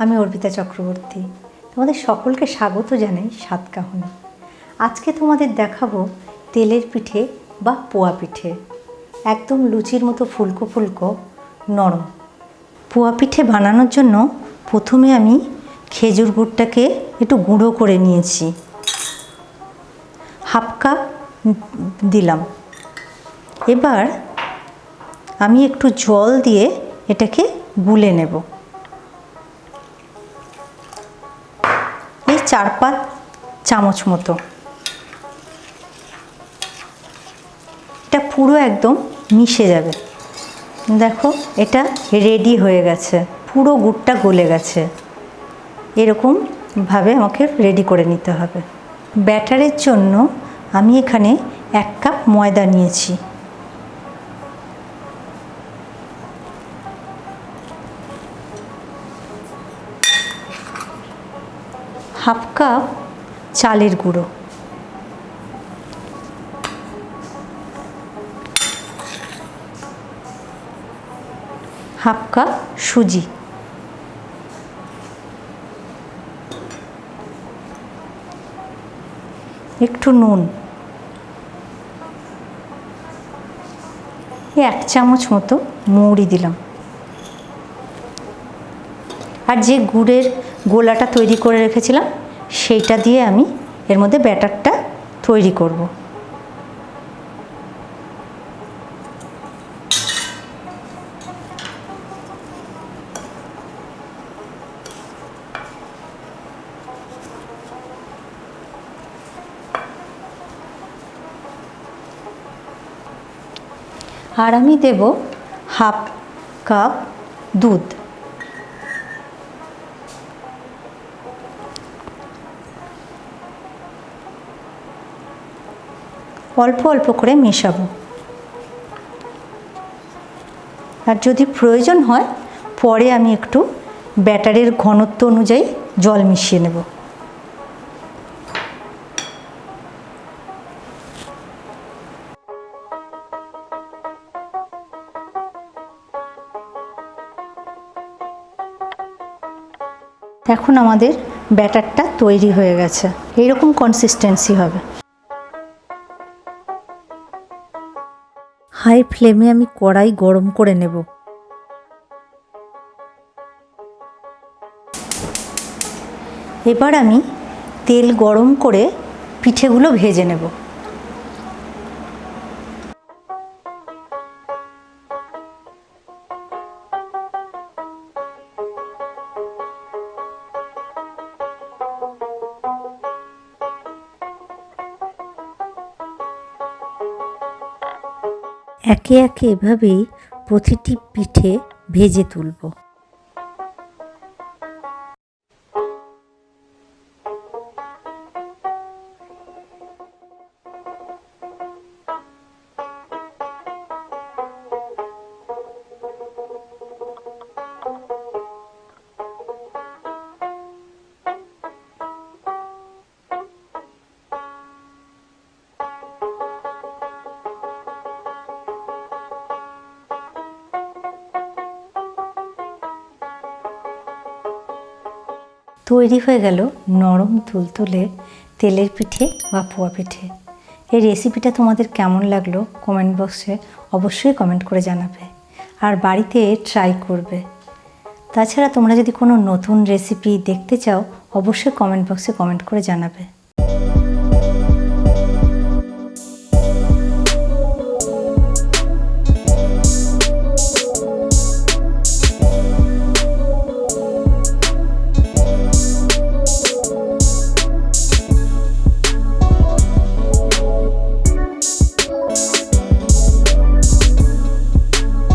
আমি অর্পিতা চক্রবর্তী। তোমাদের সকলকে স্বাগত জানাই সাতকাহনে। আজকে তোমাদের দেখাবো তেলের পিঠে বা পোয়া পিঠে। একদম লুচির মতো ফুলকো ফুলকো নরম। পোয়া পিঠে বানানোর জন্য প্রথমে আমি খেজুর গুড়টাকে একটু গুঁড়ো করে নিয়েছি, হাফ কাপ দিলাম। এবার আমি একটু জল দিয়ে এটাকে গুলে নেব। এই 4-5 চামচ মতো। এটা পুরো একদম মিশে যাবে। দেখো এটা রেডি হয়ে গেছে, পুরো গুড়টা গলে গেছে। এরকমভাবে আমাকে রেডি করে নিতে হবে। ব্যাটারের জন্য আমি এখানে 1 কাপ ময়দা নিয়েছি। হাফ কাপ চালের গুঁড়ো, হাফ কাপ সুজি, একটু নুন, 1 চামচ মতো মৌরি দিলাম। আর যে গুড়ের গোলাটা তৈরি করে রেখেছিলাম সেইটা দিয়ে আমি এর মধ্যে ব্যাটারটা তৈরি করব। আর আমি দেব হাফ কাপ দুধ। অল্প অল্প করে মেশাবো। আর যদি প্রয়োজন হয় পরে আমি একটু ব্যাটারের ঘনত্ব অনুযায়ী জল মিশিয়ে নেব। এখন আমাদের ব্যাটারটা তৈরি হয়ে গেছে। এইরকম কনসিস্টেন্সি হবে। হাই ফ্লেমে আমি কড়াই গরম করে নেব। এবার আমি তেল গরম করে পিঠেগুলো ভেজে নেব। একে একে এভাবেই প্রতিটি পিঠে ভেজে তুলব। তৈরি হয়ে গেল নরম তুলতুলে তেলের পিঠে বা পোয়া পিঠে। এই রেসিপিটা তোমাদের কেমন লাগলো কমেন্ট বক্সে অবশ্যই কমেন্ট করে জানাবে, আর বাড়িতে ট্রাই করবে। তাছাড়া তোমরা যদি কোনো নতুন রেসিপি দেখতে চাও অবশ্যই কমেন্ট বক্সে কমেন্ট করে জানাবে।